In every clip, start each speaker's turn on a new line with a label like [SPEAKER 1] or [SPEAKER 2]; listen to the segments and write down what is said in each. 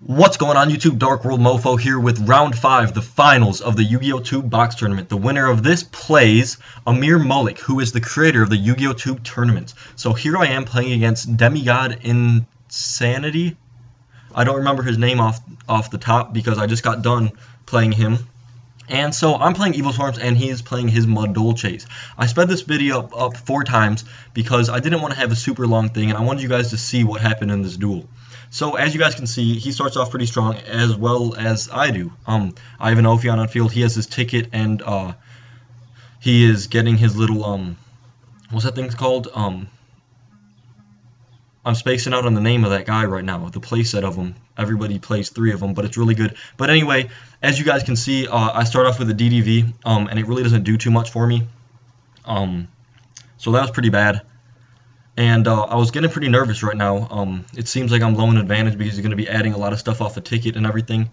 [SPEAKER 1] What's going on YouTube? DarkWorldMOFO here with round 5, the finals of the YugiohTube box tournament. The winner of this plays Amir, who is the creator of the YugiohTube tournament. So here I am playing against Demigod Insanity. I don't remember his name off the top because I just got done playing him. And so I'm playing Evilswarms and he's playing his Madolches. I sped this video up 4 times because I didn't want to have a super long thing and I wanted you guys to see what happened in this duel. So as you guys can see, he starts off pretty strong as well as I do. I have an Ophion on field, he has his ticket, and he is getting his little, what's that thing called? I'm spacing out on the name of that guy right now, the playset of them. Everybody plays 3 of them, but it's really good. But anyway, as you guys can see, I start off with a DDV, and it really doesn't do too much for me. So that was pretty bad. And I was getting pretty nervous right now. It seems like I'm low in advantage because he's going to be adding a lot of stuff off the ticket and everything.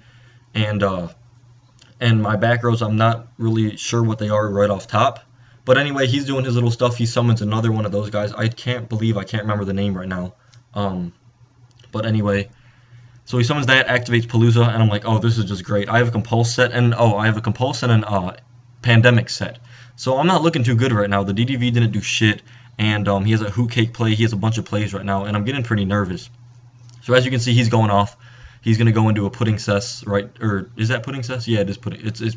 [SPEAKER 1] And my back rows, I'm not really sure what they are right off top. But anyway, he's doing his little stuff. He summons another one of those guys. I can't remember the name right now. But anyway, so he summons that, activates Palooza, and I'm like, oh, this is just great. I have a Compulse set, and I have a Compulse and a Pandemic set. So I'm not looking too good right now. The DDV didn't do shit. And he has a Hoot Cake play. He has a bunch of plays right now, and I'm getting pretty nervous. So as you can see, he's going off. He's going to go into a Pudding Cess, right? Or is that Pudding Cess? Yeah, it is Pudding. It's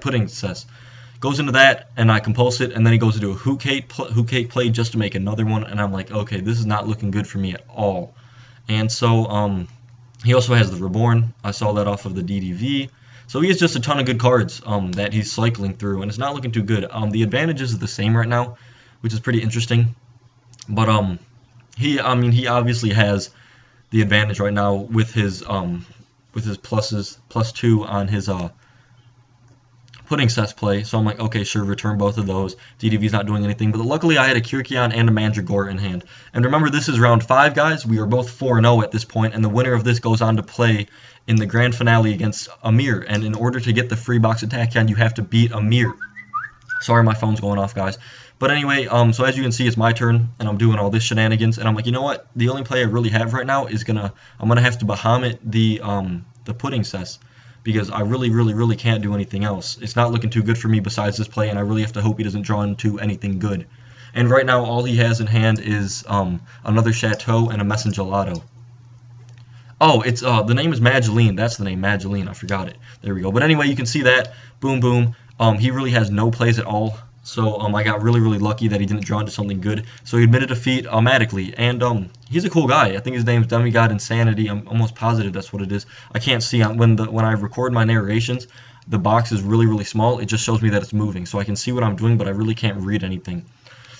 [SPEAKER 1] Pudding Cess. Goes into that, and I compulse it, and then he goes into a Hoot Cake play just to make another one, and I'm like, okay, this is not looking good for me at all. And so he also has the Reborn. I saw that off of the DDV. So he has just a ton of good cards that he's cycling through, and it's not looking too good. The advantages are the same right now, which is pretty interesting. But he obviously has the advantage right now with his pluses, +2 on his Pudding Cess play. So I'm like, okay, sure, return both of those. DDV's not doing anything, but luckily I had a Kyrkion and a Mandragora in hand. And remember, this is round 5, guys. We are both 4-0 at this point, and the winner of this goes on to play in the grand finale against Amir. And in order to get the free box attack on, you have to beat Amir. Sorry, my phone's going off, guys. But anyway, so as you can see, it's my turn, and I'm doing all this shenanigans, and I'm like, you know what? The only play I really have right now is I'm gonna have to Bahamut the Pudding Cess, because I really can't do anything else. It's not looking too good for me besides this play, and I really have to hope he doesn't draw into anything good. And right now, all he has in hand is another Chateau and a Messengelato. Oh, it's the name is Mageline. That's the name, Mageline. I forgot it. There we go. But anyway, you can see that. Boom, boom. He really has no plays at all. So I got really lucky that he didn't draw into something good. So he admitted defeat automatically. And he's a cool guy. I think his name's Demigod Insanity. I'm almost positive that's what it is. I can't see when I record my narrations, the box is really small. It just shows me that it's moving. So I can see what I'm doing, but I really can't read anything.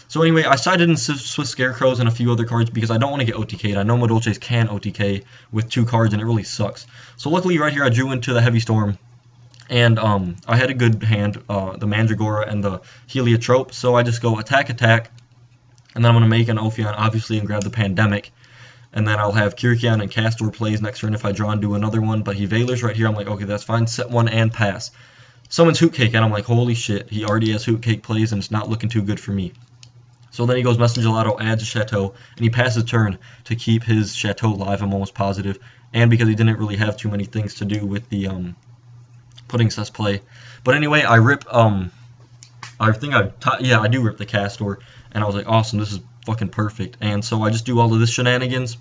[SPEAKER 1] So anyway, I sided in Swift Scarecrows and a few other cards because I don't want to get OTK'd. I know Madolches can OTK with 2 cards, and it really sucks. So luckily right here I drew into the Heavy Storm. And I had a good hand, the Mandragora and the Heliotrope, so I just go attack, and then I'm going to make an Ophion, obviously, and grab the Pandemic. And then I'll have Kyrkion and Castor plays next turn if I draw and do another one, but he Valors right here. I'm like, okay, that's fine, set 1 and pass. Summons Hoot Cake, and I'm like, holy shit, he already has Hoot Cake plays, and it's not looking too good for me. So then he goes Messengelato, adds a Chateau, and he passes turn to keep his Chateau live, I'm almost positive, and because he didn't really have too many things to do with the Pudding Cess play. But anyway, I rip, I do rip the Castor, and I was like, awesome, this is fucking perfect. And so I just do all of this shenanigans,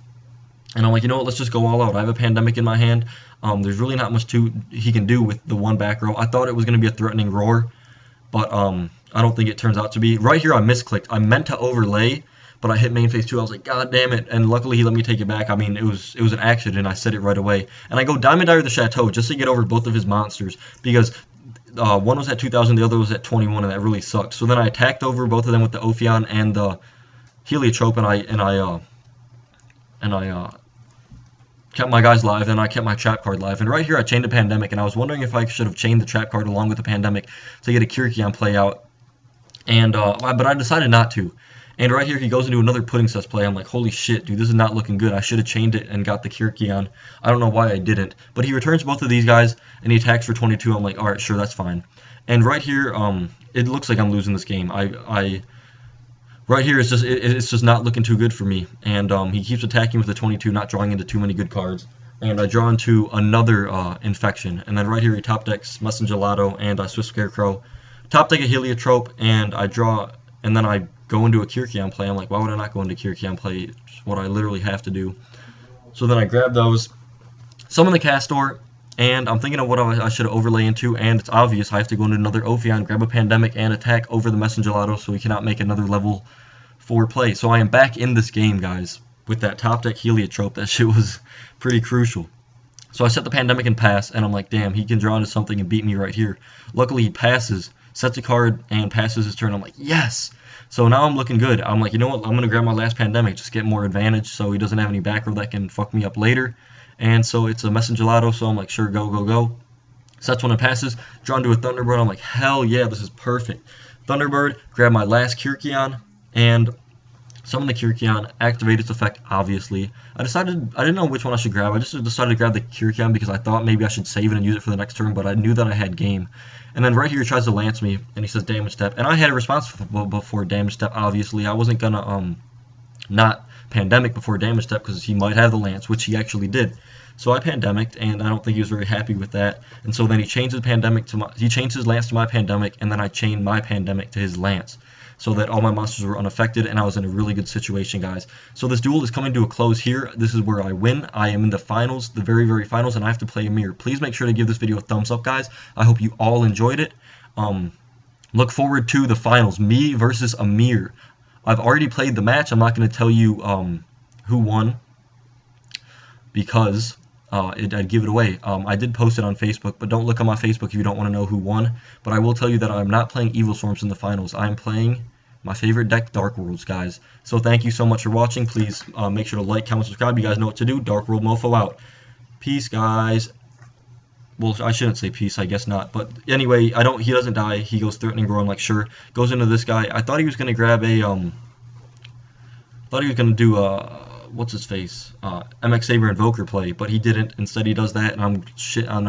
[SPEAKER 1] and I'm like, you know what, let's just go all out. I have a Pandemic in my hand. There's really not much he can do with the 1 back row. I thought it was going to be a threatening roar, but I don't think it turns out to be. Right here I misclicked. I meant to overlay, but I hit main phase 2. I was like, god damn it, and luckily he let me take it back. I mean, it was an accident. I said it right away. And I go Diamond Dyer the Chateau just to get over both of his monsters, because one was at 2,000, the other was at 21, and that really sucked. So then I attacked over both of them with the Ophion and the Heliotrope, and I kept my guys live, and I kept my trap card live. And right here I chained a Pandemic, and I was wondering if I should have chained the trap card along with the Pandemic to get a Kyrkion play out. And but I decided not to. And right here he goes into another Pudding Cess play. I'm like, holy shit, dude, this is not looking good. I should have chained it and got the Kyrkion. I don't know why I didn't. But he returns both of these guys, and he attacks for 22. I'm like, alright, sure, that's fine. And right here, it looks like I'm losing this game. Right here, it's just not looking too good for me. And he keeps attacking with the 22, not drawing into too many good cards. and I draw into another infection. And then right here he top decks Messenger Gelato and I Swift Scarecrow. Top deck a Heliotrope, and I draw, and then I go into a Kyrkion play. I'm like, why would I not go into Kyrkion play? It's what I literally have to do. So then I grab those, summon the Castor, and I'm thinking of what I should overlay into, and it's obvious I have to go into another Ophion, grab a Pandemic, and attack over the Messenger Gelato so we cannot make another level 4 play. So I am back in this game, guys, with that top deck Heliotrope. That shit was pretty crucial. So I set the Pandemic and pass, and I'm like, damn, he can draw into something and beat me right here. Luckily he passes, sets a card, and passes his turn. I'm like, yes! So now I'm looking good. I'm like, you know what, I'm going to grab my last Pandemic, just get more advantage so he doesn't have any back row that can fuck me up later. And so it's a Messenger Gelato, so I'm like, sure, go, go, go. Sets one and passes, drawn to a Thunderbird. I'm like, hell yeah, this is perfect. Thunderbird, grab my last Kyrkion, and summon the Kyrkion, activate its effect, obviously. I didn't know which one I should grab. I just decided to grab the Kyrkion because I thought maybe I should save it and use it for the next turn, but I knew that I had game. And then right here he tries to lance me, and he says damage step. And I had a response before damage step, obviously. I wasn't going to not Pandemic before damage step because he might have the lance, which he actually did. So I Pandemicked, and I don't think he was very happy with that. And so then he changed his lance to my Pandemic, and then I chained my Pandemic to his lance, so that all my monsters were unaffected, and I was in a really good situation, guys. So this duel is coming to a close here. This is where I win. I am in the finals, the very, very finals, and I have to play Amir. Please make sure to give this video a thumbs up, guys. I hope you all enjoyed it. Look forward to the finals, me versus Amir. I've already played the match. I'm not going to tell you who won because I'd give it away. I did post it on Facebook, but don't look on my Facebook if you don't want to know who won. But I will tell you that I'm not playing Evilswarms in the finals. I'm playing my favorite deck, Dark Worlds, guys. So thank you so much for watching. Please make sure to like, comment, subscribe. You guys know what to do. DarkWorldMOFO out. Peace, guys. Well, I shouldn't say peace, I guess not. But anyway, he doesn't die. He goes Threatening Roar. I'm like, sure. Goes into this guy. I thought he was gonna grab a thought he was gonna do a what's his face? MX Saber Invoker play, but he didn't. Instead he does that, and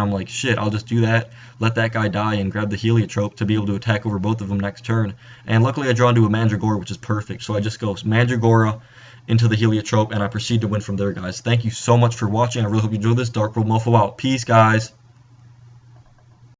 [SPEAKER 1] I'm like, shit, I'll just do that, let that guy die, and grab the Heliotrope to be able to attack over both of them next turn. And luckily I draw into a Mandragora, which is perfect. So I just go Mandragora into the Heliotrope, and I proceed to win from there, guys. Thank you so much for watching. I really hope you enjoyed this. DarkWorldMOFO out. Peace, guys.